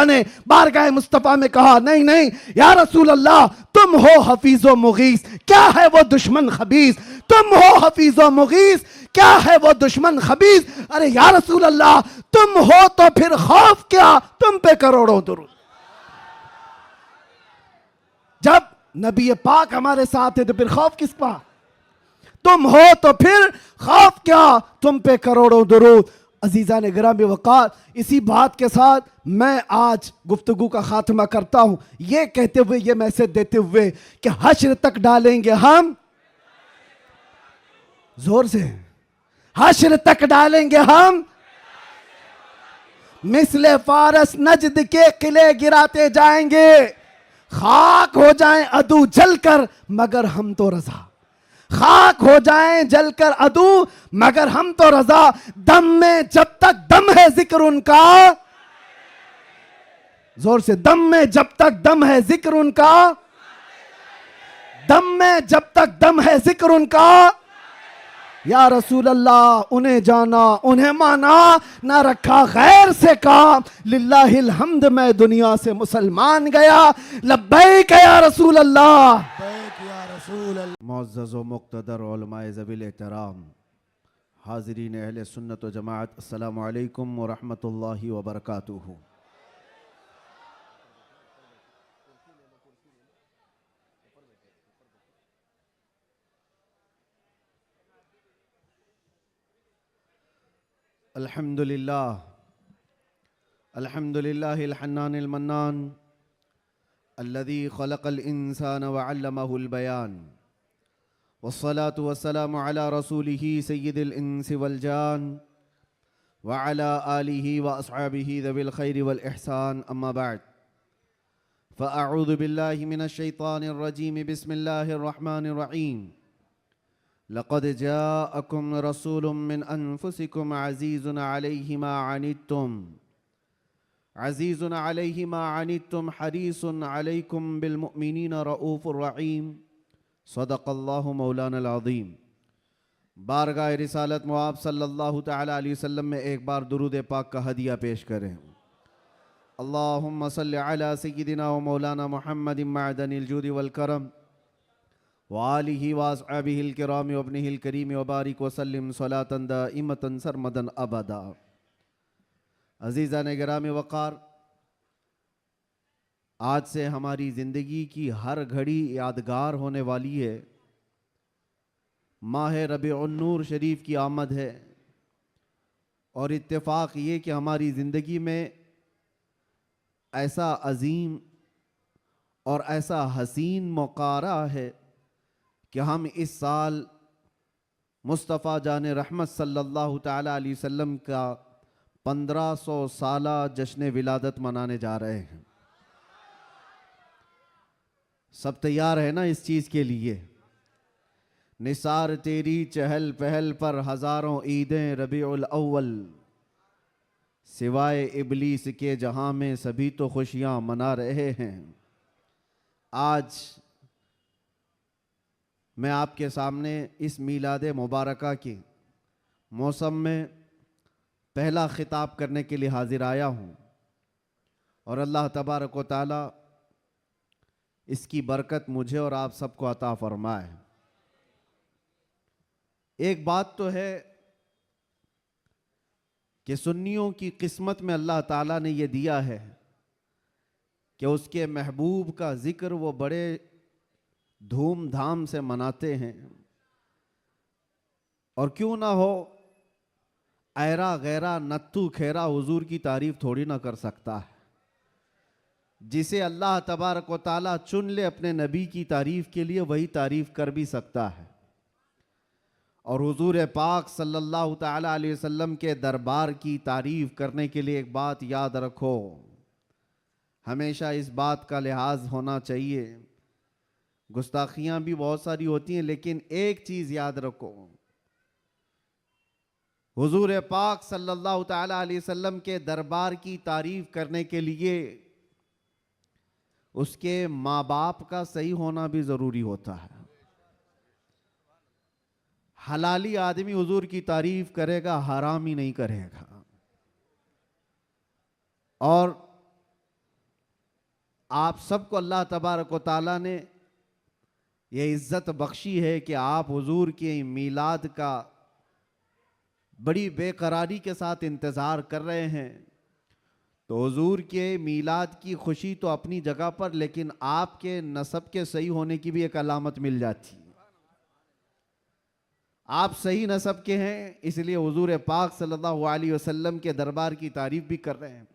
ने बारगाह मुस्तफ़ा में कहा, नहीं नहीं या रसूल अल्लाह, तुम हो हफीज़ो मुगीस, क्या है वो दुश्मन खबीस। तुम हो हफीज़ो मुगीस, क्या है वो दुश्मन खबीस। अरे या रसूल अल्लाह, तुम हो तो फिर खौफ क्या, तुम पे करोड़ों दुरूद। जब नबी पाक हमारे साथ है तो फिर खौफ किसका। तुम हो तो फिर खौफ क्या, तुम पे करोड़ों दुरूद। अजीज़ा ने गिरामी वक़ार, इसी बात के साथ मैं आज गुफ्तगू का खात्मा करता हूँ, ये कहते हुए, ये मैसेज देते हुए कि हश्र तक डालेंगे हम, जोर से, हश्र तक डालेंगे हम मिसले फारस नजद के किले गिराते जाएंगे। खाक हो जाएं अदू जलकर मगर हम तो रजा, खाक हो जाएं जलकर अदू मगर हम तो रजा। दम में जब तक दम है जिक्र उनका, जोर से, दम में जब तक दम है जिक्र उनका, दम में जब तक दम है जिक्र उनका। या रसूल अल्लाह, उन्हें जाना उन्हें माना, ना रखा गैर से काम। लिल्लाहिल हम्द, मैं दुनिया से मुसलमान गया। लब्बैक या रसूल अल्लाह। मुअज़्ज़ज़ व मुक़्तदर उलमाए ज़वील एहतराम, हाज़रीन अहले सुन्नत व जमाअत, अस्सलामु अलैकुम व रहमतुल्लाहि व बरकातुहू। अल्हम्दुलिल्लाह, अल्हम्दुलिल्लाहिल हन्नानिल मन्नान, अल्लज़ी खलक़ल इंसान व अल्लमहुल बयान, वस्सलातु वस्सलामु अला रसूलिही सय्यिदिल इंसि वल जान, व अला आलिही व अस्हाबिही ज़विल खैरि वल इहसान, अम्मा बअद। फ़अऊज़ु बिल्लाहि मिनश शैतानिर रजीम, बिस्मिल्लाहिर रहमानिर रहीम। लक़द जाअकुम रसूलुम मिन अनफुसिकुम अज़ीज़ुन अलैहि मा अनित्तुम, अज़ीज़ुन अलैहि मा अनित्तुम हरीसुन अलैकुम बिल मुमिनीना रऊफ़ुर रहीम। सदक़ल्लाहु मौलाना अज़ीम। बारगाह रिसालत मुआब सल्लल्लाहु तआला अलैहि वसल्लम में एक बार दुरूद पाक का हदिया पेश करें। अल्लाहुम्मा सल्लि अला सय्यिदिना व मौलाना मुहम्मदिन मअदनिल जूदि वल करम व आलिहि व अस्हाबिहिल किराम व इब्निहिल करीम व बारिक व सल्लिम सलातन दाइमतन सरमदन अबदा। अज़ीज़ान गिरामी वक़ार, आज से हमारी ज़िंदगी की हर घड़ी यादगार होने वाली है। माह रबीउन नूर शरीफ की आमद है और इत्तेफाक ये कि हमारी ज़िंदगी में ऐसा अजीम और ऐसा हसीन मौका आ रहा है कि हम इस साल मुस्तफ़ा जान रहमत सल्लल्लाहु तआला अलैहि वसल्लम का 1500 साला जश्न विलादत मनाने जा रहे हैं। सब तैयार है ना इस चीज़ के लिए। निसार तेरी चहल पहल पर हज़ारों ईदें रबीउल अव्वल, सिवाय इबलीस के जहां में सभी तो खुशियां मना रहे हैं। आज मैं आपके सामने इस मीलाद मुबारका के मौसम में पहला खिताब करने के लिए हाजिर आया हूँ और अल्लाह तबारक व तआला इसकी बरकत मुझे और आप सबको अता फरमाए। एक बात तो है कि सुन्नियों की किस्मत में अल्लाह ताला ने यह दिया है कि उसके महबूब का जिक्र वो बड़े धूमधाम से मनाते हैं। और क्यों ना हो, ऐरा गैरा नत्थु खेरा हुजूर की तारीफ थोड़ी ना कर सकता है। जिसे अल्लाह तबारक व ताला चुन ले अपने नबी की तारीफ के लिए, वही तारीफ कर भी सकता है। और हुजूर पाक सल्लल्लाहु तआला अलैहि वसल्लम के दरबार की तारीफ करने के लिए एक बात याद रखो, हमेशा इस बात का लिहाज होना चाहिए। गुस्ताखियां भी बहुत सारी होती हैं, लेकिन एक चीज याद रखो, हुजूर पाक सल्लल्लाहु तआला अलैहि वसल्लम के दरबार की तारीफ करने के लिए उसके माँ बाप का सही होना भी जरूरी होता है। हलाली आदमी हुजूर की तारीफ करेगा, हरामी नहीं करेगा। और आप सबको अल्लाह तबारक व ताला ने ये इज्जत बख्शी है कि आप हुजूर के मीलाद का बड़ी बेकरारी के साथ इंतज़ार कर रहे हैं। तो हुजूर के मीलाद की खुशी तो अपनी जगह पर, लेकिन आपके नसब के सही होने की भी एक अलामत मिल जाती है। आप सही नसब के हैं, इसलिए हुजूर पाक सल्लल्लाहु अलैहि वसल्लम के दरबार की तारीफ भी कर रहे हैं।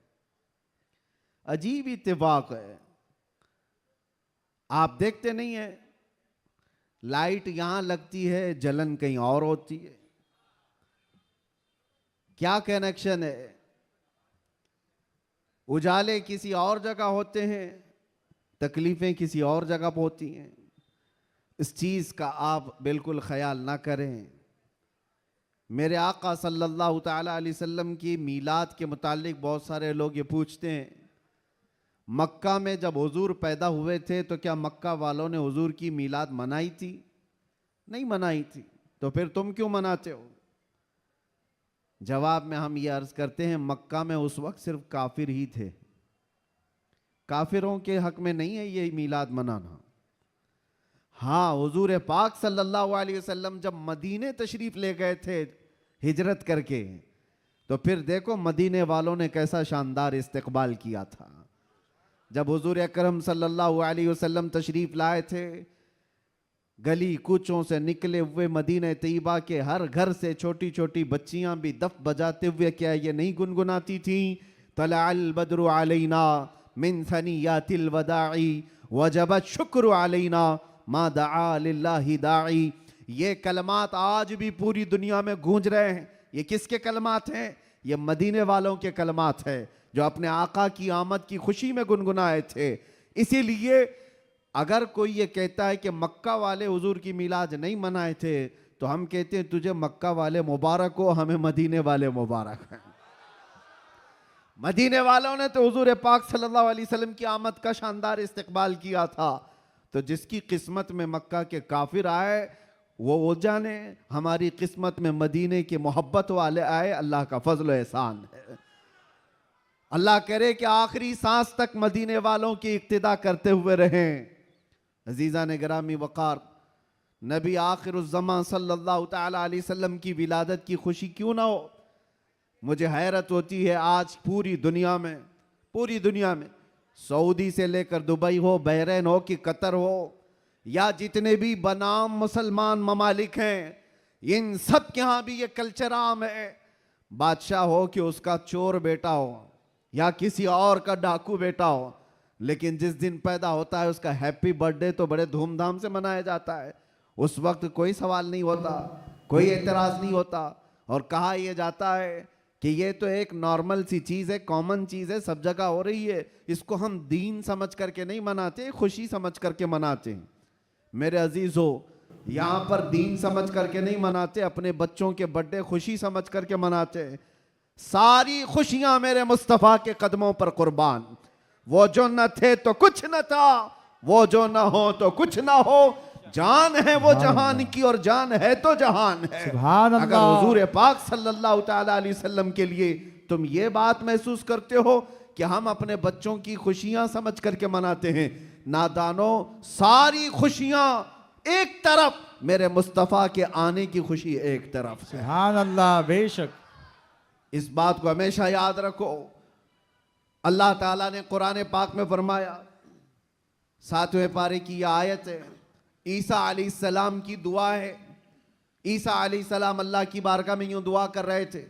अजीब इत्तेफाक है, आप देखते नहीं है, लाइट यहां लगती है, जलन कहीं और होती है। क्या कनेक्शन है? उजाले किसी और जगह होते हैं, तकलीफें किसी और जगह पर होती हैं। इस चीज का आप बिल्कुल ख्याल ना करें। मेरे आका सल्लल्लाहु ताला अलैहि वसल्लम की मीलाद के मुतालिक बहुत सारे लोग ये पूछते हैं, मक्का में जब हुजूर पैदा हुए थे तो क्या मक्का वालों ने हुजूर की मीलाद मनाई थी? नहीं मनाई थी, तो फिर तुम क्यों मनाते हो? जवाब में हम ये अर्ज करते हैं, मक्का में उस वक्त सिर्फ काफिर ही थे, काफिरों के हक में नहीं है ये मीलाद मनाना। हाँ, हुजूर पाक सल्लल्लाहु अलैहि वसल्लम जब मदीने तशरीफ ले गए थे हिजरत करके, तो फिर देखो मदीने वालों ने कैसा शानदार इस्तकबाल किया था। जब हुजूर अकरम सल्लल्लाहु अलैहि वसल्लम तशरीफ लाए थे, गली कूचों से निकले हुए मदीने तैयबा के हर घर से छोटी छोटी बच्चियां भी दफ बजाते हुए क्या ये नहीं गुनगुनाती थी, तलअल बद्रु अलैना मिन सनियातिल वदाई वजबत शुक्र अलैना मा दआ लिल्लाहि दाई। ये कलमात आज भी पूरी दुनिया में गूंज रहे हैं। ये किसके कलमात हैं? ये मदीने वालों के कलमात हैं, जो अपने आका की आमद की खुशी में गुनगुनाए थे। इसीलिए अगर कोई ये कहता है कि मक्का वाले हुजूर की मीलाद नहीं मनाए थे, तो हम कहते हैं तुझे मक्का वाले मुबारक हो, हमें मदीने वाले मुबारक हैं। मदीने वालों ने तो हुजूर पाक सल्लल्लाहु अलैहि वसल्लम की आमद का शानदार इस्तकबाल किया था। तो जिसकी किस्मत में मक्का के काफिर आए वो जाने, हमारी किस्मत में मदीने की मोहब्बत वाले आए, अल्लाह का फजल एहसान है। अल्लाह करे कि आखिरी सांस तक मदीने वालों की इक्तिदा करते हुए रहें। अजीज़ा ने गिरामी वक़ार, नबी आखिरुज़्ज़मान सल्लल्लाहु ताला अलैहि वसल्लम की विलादत की खुशी क्यों ना हो? मुझे हैरत होती है, आज पूरी दुनिया में सऊदी से लेकर दुबई हो, बहरीन हो कि कतर हो, या जितने भी बनाम मुसलमान ममालिक हैं, इन सब के यहाँ भी ये कल्चर आम है। बादशाह हो कि उसका चोर बेटा हो या किसी और का डाकू बेटा हो, लेकिन जिस दिन पैदा होता है उसका हैप्पी बर्थडे तो बड़े धूमधाम से मनाया जाता है। उस वक्त कोई सवाल नहीं होता, कोई एतराज़ नहीं होता, और कहा यह जाता है कि ये तो एक नॉर्मल सी चीज़ है, कॉमन चीज़ है, सब जगह हो रही है, इसको हम दीन समझ करके नहीं मनाते, खुशी समझ करके मनाते हैं। मेरे अजीज़ों, यहाँ पर दीन समझ करके नहीं मनाते, अपने बच्चों के बर्थडे खुशी समझ करके मनाते हैं। सारी खुशियां मेरे मुस्तफ़ा के कदमों पर कुर्बान। वो जो न थे तो कुछ न था, वो जो न हो तो कुछ न हो, जान है वो जहान की और जान है तो जहान है। अगर हुजूर पाक सल्लल्लाहु ताला अलैहि वसल्लम के लिए तुम ये बात महसूस करते हो कि हम अपने बच्चों की खुशियां समझ करके मनाते हैं, नादानो, सारी खुशियां एक तरफ, मेरे मुस्तफ़ा के आने की खुशी एक तरफ। सुभान अल्लाह, बेशक। इस बात को हमेशा याद रखो। अल्लाह ताला ने कुरान पाक में फरमाया, 7वें पारे की यह आयत है, ईसा अलैहिस्सलाम की दुआ है। ईसा अलैहिस्सलाम अल्लाह की बारगाह में यूं दुआ कर रहे थे,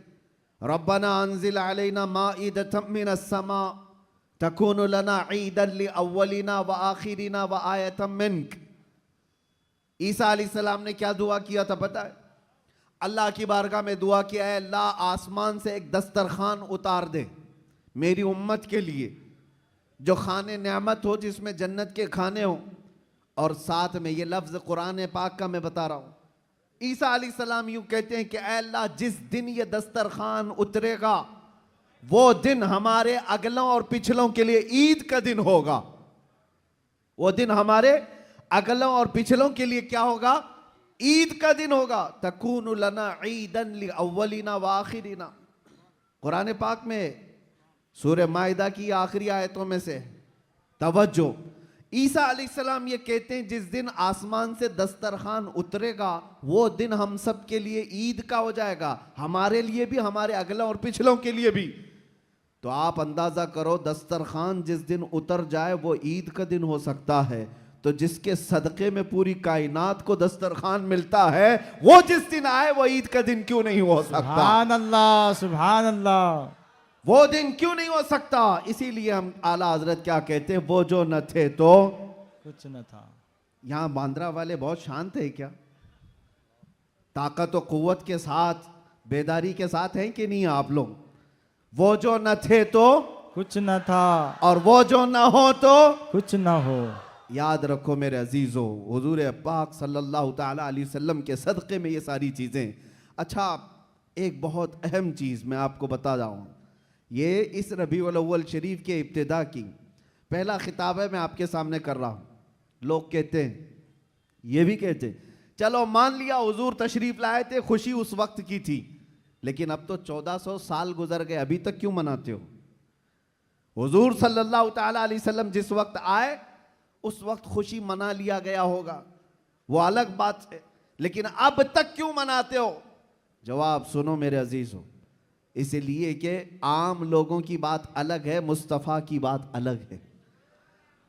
रब्बना अंजिल अलैना माइदतम मिनस समा तकूनु लना ईदन लिअव्वलिना व आखिरिना व आयतम मिनक। ईसा अलैहिस्सलाम ने क्या दुआ किया था पता है? अल्लाह की बारगाह में दुआ किया है, अल्लाह आसमान से एक दस्तरखान उतार दे मेरी उम्मत के लिए, जो खाने नेमत हो, जिसमें जन्नत के खाने हो, और साथ में ये लफ्ज़ कुरान पाक का मैं बता रहा हूँ। ईसा अलैहिस्सलाम यूँ कहते हैं कि ऐ अल्लाह, जिस दिन ये दस्तरखान उतरेगा वो दिन हमारे अगलों और पिछलों के लिए ईद का दिन होगा। वो दिन हमारे अगलों और पिछलों के लिए क्या होगा? ईद का दिन होगा। तकूनु लना ईदन लिअव्वलिना व आखिरिना। कुरान पाक में सूरह माइदा की आखिरी आयतों में से, तवज्जो, ईसा अलैहिस्सलाम ये कहते हैं जिस दिन आसमान से दस्तरखान उतरेगा वो दिन हम सब के लिए ईद का हो जाएगा, हमारे लिए भी, हमारे अगलों और पिछलों के लिए भी। तो आप अंदाजा करो दस्तरखान जिस दिन उतर जाए वो ईद का दिन हो सकता है, तो जिसके सदक़े में पूरी कायनात को दस्तरखान मिलता है वो जिस दिन आए वो ईद का दिन क्यों नहीं हो सकता? सुभान अल्लाह, सुभान अल्लाह। वो दिन क्यों नहीं हो सकता? इसीलिए हम आला हजरत क्या कहते हैं, वो जो न थे तो कुछ न था। यहां बांद्रा वाले बहुत शांत है क्या? ताकत और कुव्वत के साथ, बेदारी के साथ हैं कि नहीं आप लोग? वो जो न थे तो कुछ न था, और वो जो न हो तो कुछ न हो। याद रखो मेरे अजीजों, हुजूर पाक सल्लल्लाहु ताला अलैहि वसल्लम के सदक़े में ये सारी चीज़ें। अच्छा, एक बहुत अहम चीज़ मैं आपको बता रहा हूँ, ये इस रबीउल अव्वल शरीफ के इब्तिदा की पहला खिताब है, मैं आपके सामने कर रहा हूँ। लोग कहते हैं, ये भी कहते हैं, चलो मान लिया हुजूर तशरीफ लाए थे, खुशी उस वक्त की थी, लेकिन अब तो 1400 साल गुजर गए, अभी तक क्यों मनाते हो? हुजूर सल्लल्लाहु ताला अलैहि वसल्लम जिस वक्त आए उस वक्त खुशी मना लिया गया होगा, वो अलग बात है, लेकिन अब तक क्यों मनाते हो? जवाब सुनो मेरे अजीजों, इसलिए कि आम लोगों की बात अलग है, मुस्तफ़ा की बात अलग है।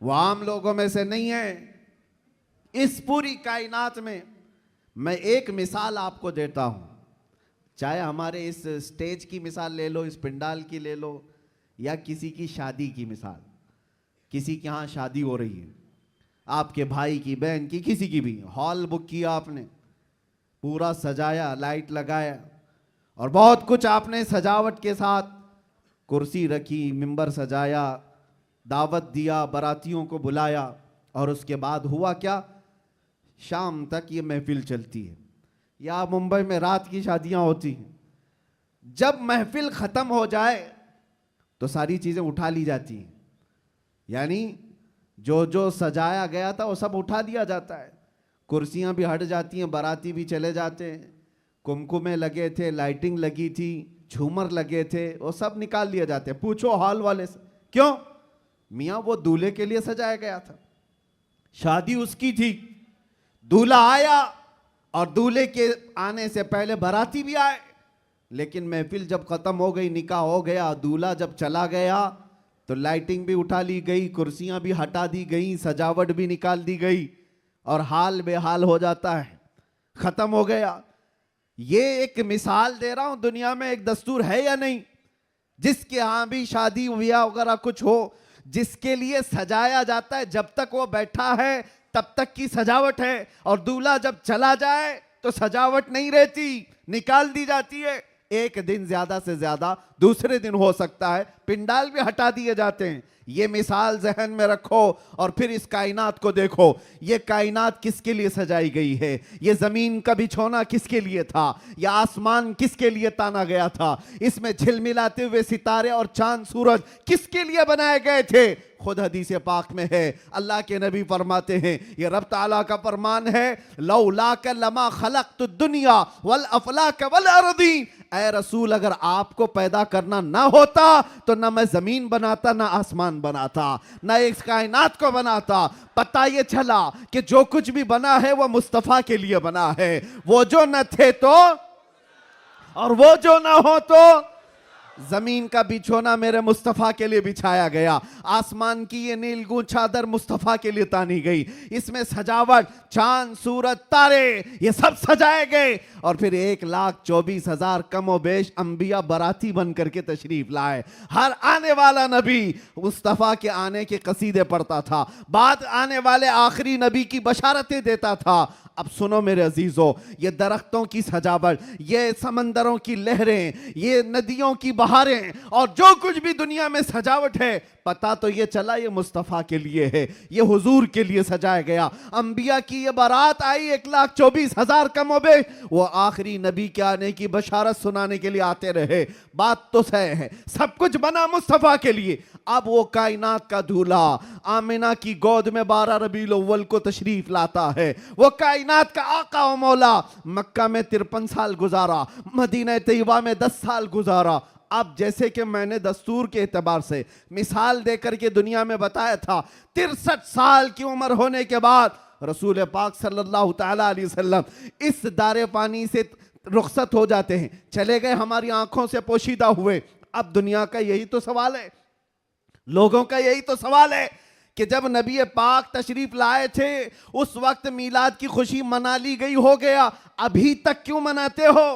वो आम लोगों में से नहीं है। इस पूरी कायनात में मैं एक मिसाल आपको देता हूं, चाहे हमारे इस स्टेज की मिसाल ले लो, इस पंडाल की ले लो, या किसी की शादी की मिसाल। किसी के यहाँ शादी हो रही है, आपके भाई की, बहन की, किसी की भी, हॉल बुक किया आपने, पूरा सजाया, लाइट लगाया और बहुत कुछ आपने सजावट के साथ, कुर्सी रखी, मिंबर सजाया, दावत दिया, बारातियों को बुलाया, और उसके बाद हुआ क्या? शाम तक ये महफिल चलती है, या मुंबई में रात की शादियां होती हैं। जब महफिल ख़त्म हो जाए तो सारी चीज़ें उठा ली जाती हैं, यानी जो जो सजाया गया था वो सब उठा दिया जाता है, कुर्सियां भी हट जाती हैं, बाराती भी चले जाते हैं, कुमकुमे लगे थे, लाइटिंग लगी थी, झूमर लगे थे, वो सब निकाल लिए जाते हैं। पूछो हॉल वाले से, क्यों? मियाँ वो दूल्हे के लिए सजाया गया था, शादी उसकी थी, दूल्हा आया और दूल्हे के आने से पहले बाराती भी आए, लेकिन महफिल जब खत्म हो गई, निकाह हो गया, दूल्हा जब चला गया तो लाइटिंग भी उठा ली गई, कुर्सियां भी हटा दी गई, सजावट भी निकाल दी गई, और हाल बेहाल हो जाता है, खत्म हो गया। ये एक मिसाल दे रहा हूं, दुनिया में एक दस्तूर है या नहीं, जिसके यहां भी शादी ब्याह वगैरह कुछ हो, जिसके लिए सजाया जाता है, जब तक वो बैठा है तब तक की सजावट है, और दूल्हा जब चला जाए तो सजावट नहीं रहती, निकाल दी जाती है। एक दिन ज्यादा से ज्यादा दूसरे दिन हो सकता है, पिंडाल भी हटा दिए जाते हैं। ये मिसाल जहन में रखो और फिर इस कायनात को देखो, ये कायनात किसके लिए सजाई गई है? ये जमीन का बिछोना किसके लिए था? यह आसमान किसके लिए ताना गया था? इसमें झिलमिलाते हुए सितारे और चांद सूरज किसके लिए बनाए गए थे? खुद हदीस पाक में है, अल्लाह के नबी फरमाते हैं, ये रब ताला का फरमान है, लौलाक लमा खलक़तु दुनिया वल अफलाक वल अर्दी। ऐ रसूल, अगर आपको पैदा करना ना होता तो ना मैं जमीन बनाता, ना आसमान बनाता, ना इस कायनात को बनाता। पता ये चला कि जो कुछ भी बना है वो मुस्तफ़ा के लिए बना है। वो जो न थे तो और वो जो ना हो तो जमीन का बिछोना मेरे मुस्तफ़ा के लिए बिछाया गया, आसमान की ये नीलगूं चादर मुस्तफ़ा के लिए तानी गई, इसमें सजावट, चांद सूरज तारे ये सब सजाए गए, और फिर 1,24,000 कमो बेश अंबिया बराती बन करके तशरीफ लाए। हर आने वाला नबी मुस्तफ़ा के आने के कसीदे पढ़ता था, बाद आने वाले आखिरी नबी की बशारतें देता था। अब सुनो मेरे अजीजों, ये दरख्तों की सजावट, ये समंदरों की लहरें, ये नदियों की बहारें, और जो कुछ भी दुनिया में सजावट है, पता तो ये चला ये मुस्तफ़ा के लिए है, ये हुजूर के लिए सजाया गया। अंबिया की ये बारात आई 1,24,000 कमोबे, वो आखिरी नबी के आने की बशारत सुनाने के लिए आते रहे। बात तो सही है, सब कुछ बना मुस्तफ़ा के लिए। अब वो कायनात का दूल्हा आमिना की गोद में 12 रबीउल अव्वल को तशरीफ लाता है। वो कायनात का आका व मौला मक्का में 53 साल गुजारा, मदीना तैयबा में 10 साल गुजारा, अब जैसे कि मैंने दस्तूर के एतबार से मिसाल देकर के दुनिया में बताया था, 63 साल की उम्र होने के बाद रसूल पाक सल्लल्लाहु ताला अलैहि वसल्लम इस दारे पानी से रुखसत हो जाते हैं, चले गए, हमारी आंखों से पोशीदा हुए। अब दुनिया का यही तो सवाल है, लोगों का यही तो सवाल है कि जब नबी पाक तशरीफ लाए थे उस वक्त मीलाद की खुशी मना ली गई, हो गया, अभी तक क्यों मनाते हो?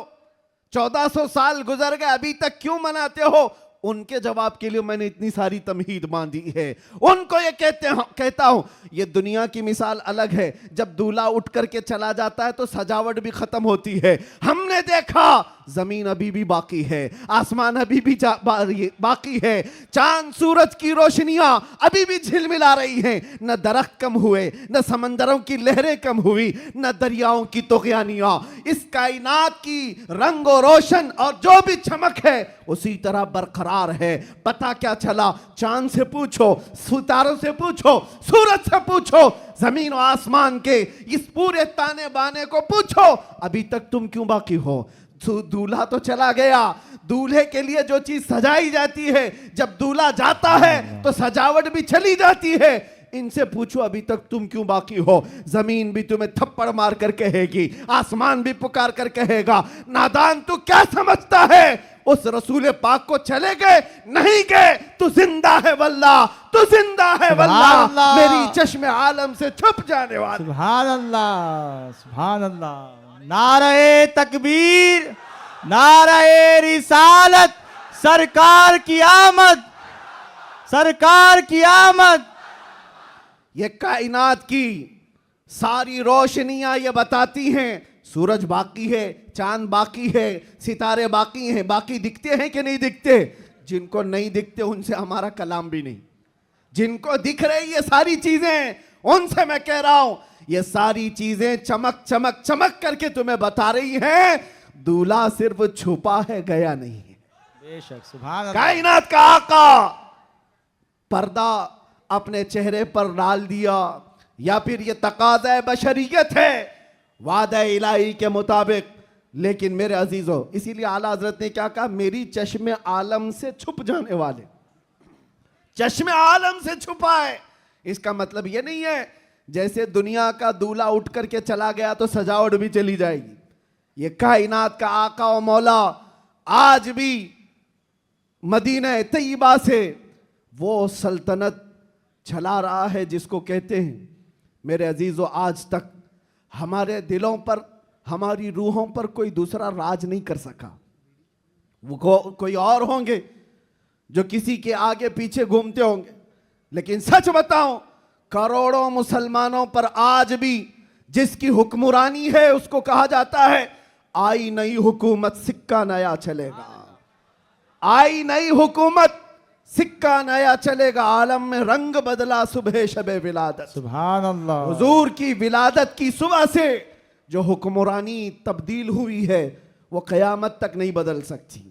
1400 साल गुजर गए, अभी तक क्यों मनाते हो? उनके जवाब के लिए मैंने इतनी सारी तमहीद बांधी है। उनको ये कहता हूं, ये दुनिया की मिसाल अलग है। जब दूल्हा उठ करके चला जाता है तो सजावट भी खत्म होती है। हमने देखा जमीन अभी भी बाकी है, आसमान अभी भी बाकी है, चांद सूरज की रोशनियां अभी भी झिलमिला रही हैं। न दरख्त कम हुए, न समंदरों की लहरें कम हुई, न दरियाओं की तुग़यानियां। इस कायनात की रंग और रोशन और जो भी चमक है उसी तरह बरकरार है। पता क्या चला? चांद से पूछो, सितारों से पूछो, सूरज से पूछो, जमीन और आसमान के इस पूरे ताने बाने को पूछो, अभी तक तुम क्यों बाकी हो? दूल्हा तो चला गया, दूल्हे के लिए जो चीज सजाई जाती है, जब दूल्हा जाता है तो सजावट भी चली जाती है। इनसे पूछो अभी तक तुम क्यों बाकी हो? जमीन भी तुम्हें थप्पड़ मार कर कहेगी, आसमान भी पुकार कर कहेगा, नादान तू क्या समझता है? उस रसूल पाक को चले गए, नहीं गए, तू जिंदा है वल्लाह, तू जिंदा है वल्लाह, मेरी चश्मे आलम से छुप जाने वाला। सुभान अल्लाह, सुभान अल्लाह। नारे तकबीर, नारे रिसालत, सरकार की आमद, सरकार की आमद। ये कायनात की सारी रोशनियां ये बताती हैं, सूरज बाकी है, चांद बाकी है, सितारे बाकी हैं। बाकी दिखते हैं कि नहीं दिखते? जिनको नहीं दिखते उनसे हमारा कलाम भी नहीं। जिनको दिख रही ये सारी चीजें, उनसे मैं कह रहा हूं, ये सारी चीजें चमक चमक चमक करके तुम्हें बता रही हैं, दूल्हा सिर्फ छुपा है, गया नहीं है। बेशक, सुभान अल्लाह। कायनात का आका पर्दा अपने चेहरे पर डाल दिया, या फिर ये तकाज़ा बशरियत है वादा इलाही के मुताबिक। लेकिन मेरे अजीजों, इसीलिए आला हजरत ने क्या कहा? मेरी चश्मे आलम से छुप जाने वाले, चश्मे आलम से छुपा है। इसका मतलब ये नहीं है जैसे दुनिया का दूल्हा उठ करके चला गया तो सजावट भी चली जाएगी। ये कायनात का आका और मौला आज भी मदीना तैयबा से वो सल्तनत चला रहा है जिसको कहते हैं, मेरे अजीजों, आज तक हमारे दिलों पर, हमारी रूहों पर कोई दूसरा राज नहीं कर सका। वो कोई और होंगे जो किसी के आगे पीछे घूमते होंगे, लेकिन सच बताऊं, करोड़ों मुसलमानों पर आज भी जिसकी हुक्मरानी है उसको कहा जाता है, आई नई हुकूमत सिक्का नया चलेगा, आई नई हुकूमत सिक्का नया चलेगा। आलम में रंग बदला सुबह शबे विलादत, सुभान अल्लाह। हुजूर की विलादत की सुबह से जो हुक्मरानी तब्दील हुई है वो क़यामत तक नहीं बदल सकती।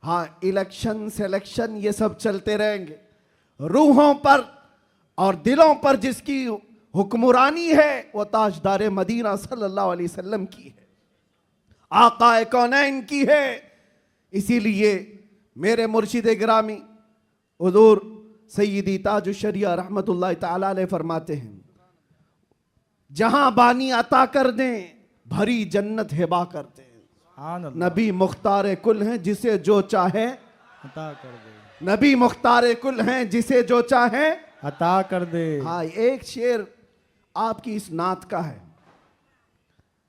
हाँ, इलेक्शन सिलेक्शन ये सब चलते रहेंगे, रूहों पर और दिलों पर जिसकी हुक्मरानी है वो ताजदार मदीना सल्लल्लाहु अलैहि वसल्लम की है, आकाए कौनैन की है। इसीलिए मेरे मुर्शिद गिरामी हुजूर सय्यदी ताजुश्शरिया रहमतुल्लाह ताला अलैह फरमाते हैं, जहां बानी अता कर दें भरी जन्नत हिबा कर दें। नबी मुख्तार कुल हैं, जिसे जो चाहे अता कर दे। नबी मुख्तार कुल हैं, जिसे जो चाहे अता कर दे। हाँ, एक शेर आपकी इस नात का है,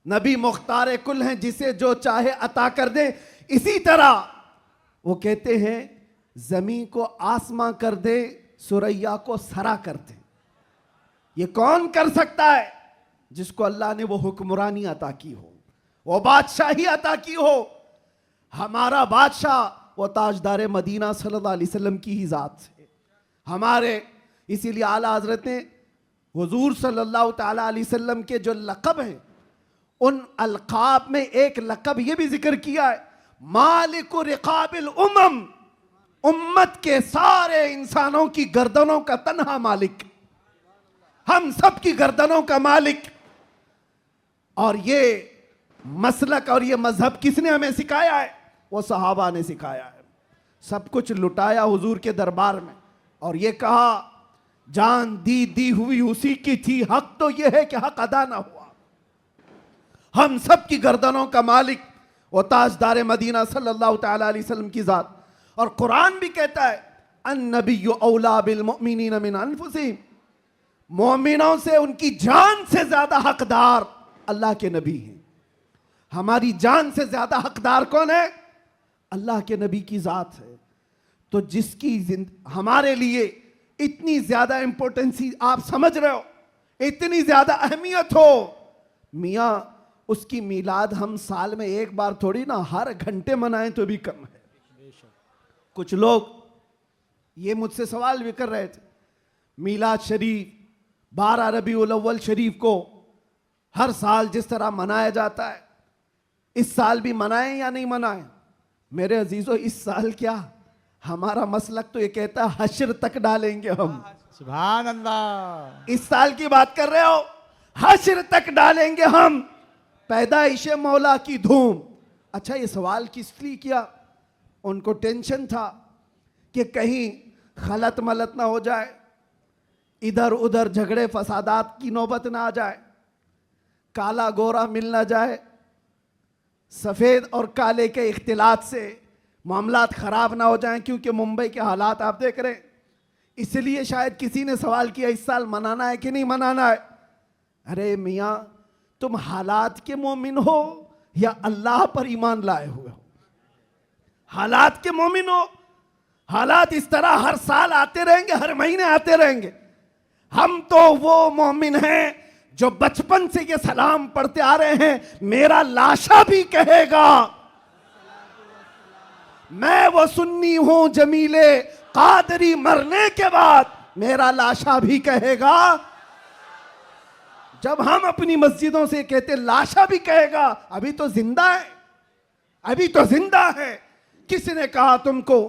नबी मुख्तार कुल हैं, जिसे जो चाहे अता कर दे। इसी तरह वो कहते हैं, जमीन को आसमां कर दे, सुरैया को सरा कर दे। ये कौन कर सकता है? जिसको अल्लाह ने वो हुक्मरानी अता की हो, वो बादशाही अता की हो। हमारा बादशाह वो ताजदार मदीना सल्लल्लाहु अलैहि वसल्लम की ही जात से हमारे। इसीलिए आला हजरत ने हुजूर सल्लल्लाहु ताला अलैहि वसल्लम के जो लक़ब हैं, उन अलक़ाब में एक लक़ब ये भी जिक्र किया है, मालिकु रिक़ाबिल उम्म, उम्मत के सारे इंसानों की गर्दनों का तन्हा मालिक, हम सब की गर्दनों का मालिक। और ये मसलक और ये मजहब किसने हमें सिखाया है? वो सहाबा ने सिखाया है। सब कुछ लुटाया हुजूर के दरबार में और ये कहा जान दी हुई उसी की थी, हक तो ये है कि हक अदा ना हुआ। हम सब की गर्दनों का मालिक वो ताजदार मदीना सल्लल्लाहु तआला अलैहि वसल्लम की जात। और कुरान भी कहता है अन्नबिय्यु औला बिल मुमिनीन मिन अनफुसिहिम, मोमिनों से उनकी जान से ज्यादा हकदार अल्लाह के नबी हैं। हमारी जान से ज्यादा हकदार कौन है? अल्लाह के नबी की जात है। तो जिसकी हमारे लिए इतनी ज्यादा इंपॉर्टेंसी आप समझ रहे हो, इतनी ज्यादा अहमियत हो, मियां उसकी मीलाद हम साल में एक बार थोड़ी ना हर घंटे मनाएं तो भी कम है। कुछ लोग ये मुझसे सवाल भी कर रहे थे, मीलाद शरीफ 12 रबीउल अव्वल शरीफ को हर साल जिस तरह मनाया जाता है इस साल भी मनाएं या नहीं मनाएं? मेरे अजीजों, इस साल क्या, हमारा मसलक तो ये कहता है हश्र तक डालेंगे हम। सुभान अल्लाह। इस साल की बात कर रहे हो, हश्र तक डालेंगे हम, पैदाइश मौला की धूम। अच्छा, ये सवाल किस लिए किया? उनको टेंशन था कि कहीं खलत मलत ना हो जाए, इधर उधर झगड़े फसादात की नौबत ना आ जाए, काला गोरा मिल ना जाए, सफेद और काले के इख्तिलात से मामलात खराब ना हो जाएं, क्योंकि मुंबई के हालात आप देख रहे हैं। इसलिए शायद किसी ने सवाल किया इस साल मनाना है कि नहीं मनाना है। अरे मियां, तुम हालात के मोमिन हो या अल्लाह पर ईमान लाए हुए हो? हालात के मोमिन हो। हालात इस तरह हर साल आते रहेंगे, हर महीने आते रहेंगे। हम तो वो मोमिन हैं जो बचपन से ये सलाम पढ़ते आ रहे हैं, मेरा लाशा भी कहेगा मैं वो सुन्नी हूं जमीले कादरी, मरने के बाद मेरा लाशा भी कहेगा। जब हम अपनी मस्जिदों से कहते लाशा भी कहेगा, अभी तो जिंदा है, अभी तो जिंदा है। किसने कहा तुमको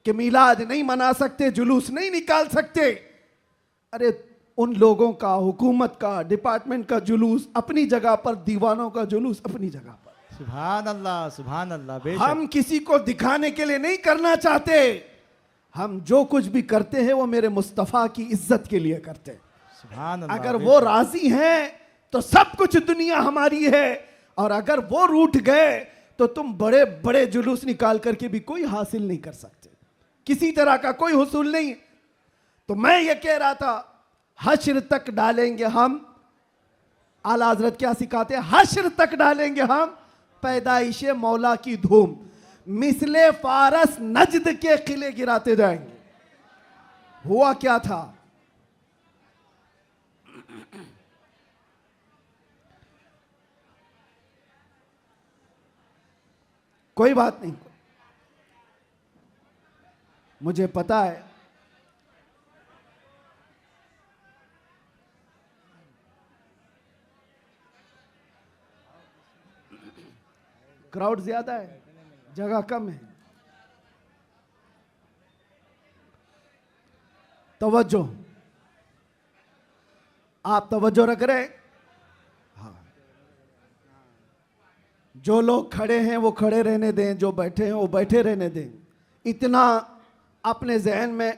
कि मीलाद नहीं मना सकते, जुलूस नहीं निकाल सकते? अरे उन लोगों का, हुकूमत का, डिपार्टमेंट का जुलूस अपनी जगह पर, दीवानों का जुलूस अपनी जगह पर। सुभान अल्लाह, सुभान अल्लाह। हम किसी को दिखाने के लिए नहीं करना चाहते। हम जो कुछ भी करते हैं वो मेरे मुस्तफ़ा की इज्जत के लिए करते हैं। सुभान अल्लाह। अगर वो राजी हैं तो सब कुछ दुनिया हमारी है, और अगर वो रूठ गए तो तुम बड़े बड़े जुलूस निकाल करके भी कोई हासिल नहीं कर सकते, किसी तरह का कोई हुसूल नहीं। तो मैं ये कह रहा था, हश्र तक डालेंगे हम। आला हजरत क्या सिखाते हैं? हश्र तक डालेंगे हम पैदाइश मौला की धूम, मिसले फारस नजद के किले गिराते जाएंगे। हुआ क्या था? कोई बात नहीं, मुझे पता है क्राउड ज्यादा है, जगह कम है। तवज्जो, आप तवज्जो रख रहे? हाँ। जो लोग खड़े हैं वो खड़े रहने दें, जो बैठे हैं वो बैठे रहने दें। इतना अपने जहन में,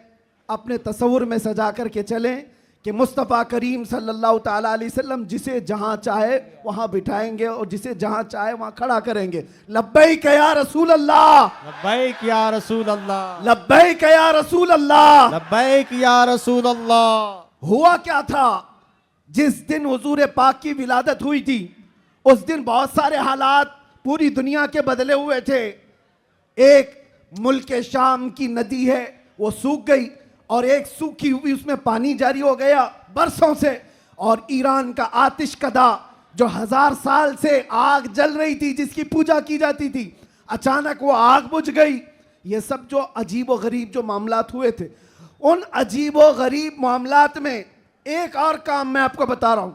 अपने तसव्वुर में सजा करके चलें कि मुस्तफ़ा करीम सल्लल्लाहु ताला अलैहि वसल्लम जिसे जहां चाहे वहां बिठाएंगे और जिसे जहां चाहे वहां खड़ा करेंगे। लब्बैक या रसूल अल्लाह, लब्बैक या रसूल अल्लाह, लब्बैक या रसूल अल्लाह, लब्बैक या रसूल अल्लाह। हुआ क्या था? जिस दिन हुजूर पाक की विलादत हुई थी उस दिन बहुत सारे हालात पूरी दुनिया के बदले हुए थे। एक मुल्क शाम की नदी है वो सूख गई, और एक सूखी हुई उसमें पानी जारी हो गया बरसों से। और ईरान का आतिश कदा जो 1000 साल से आग जल रही थी, जिसकी पूजा की जाती थी, अचानक वो आग बुझ गई। ये सब जो अजीब व गरीब जो मामलात हुए थे, उन अजीब व गरीब मामलात में एक और काम मैं आपको बता रहा हूं,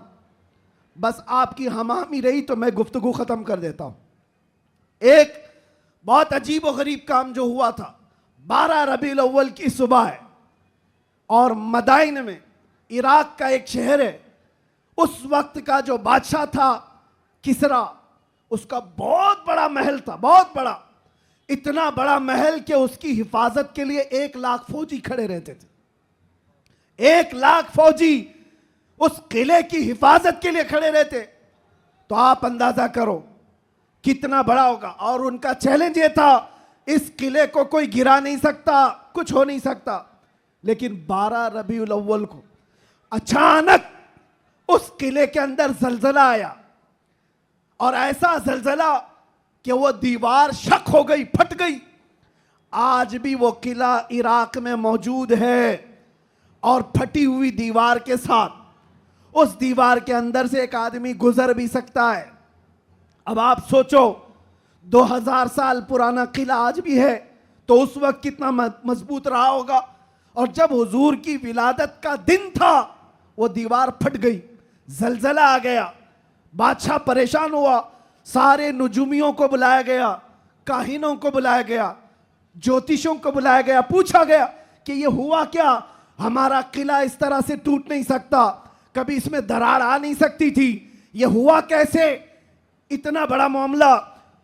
बस आपकी हमामी रही तो मैं गुफ्तगू खत्म कर देता हूं। एक बहुत अजीब व गरीब काम जो हुआ था, 12 रबीउल अव्वल की सुबह है और मदाइन में, इराक का एक शहर है, उस वक्त का जो बादशाह था किसरा, उसका बहुत बड़ा महल था, बहुत बड़ा। इतना बड़ा महल कि उसकी हिफाजत के लिए 1,00,000 फौजी खड़े रहते थे। 1,00,000 फौजी उस किले की हिफाजत के लिए खड़े रहते। तो आप अंदाजा करो कितना बड़ा होगा। और उनका चैलेंज ये था, इस किले को कोई गिरा नहीं सकता, कुछ हो नहीं सकता। लेकिन 12 रबीउल अव्वल को अचानक उस किले के अंदर जलजला आया, और ऐसा जलजला कि वो दीवार शक हो गई, फट गई। आज भी वो किला इराक में मौजूद है, और फटी हुई दीवार के साथ उस दीवार के अंदर से एक आदमी गुजर भी सकता है। अब आप सोचो 2000 साल पुराना किला आज भी है, तो उस वक्त कितना मजबूत रहा होगा। और जब हुजूर की विलादत का दिन था, वो दीवार फट गई, जलजला आ गया, बादशाह परेशान हुआ। सारे नुजुमियों को बुलाया गया, काहिनों को बुलाया गया, ज्योतिषों को बुलाया गया, पूछा गया कि ये हुआ क्या, हमारा किला इस तरह से टूट नहीं सकता, कभी इसमें दरार आ नहीं सकती थी, ये हुआ कैसे, इतना बड़ा मामला।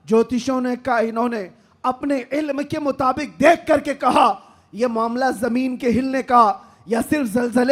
ज्योतिषों ने, काहिनों ने अपने इल्म के मुताबिक देख करके कहा, यह मामला जमीन के हिलने का या सिर्फ जलजले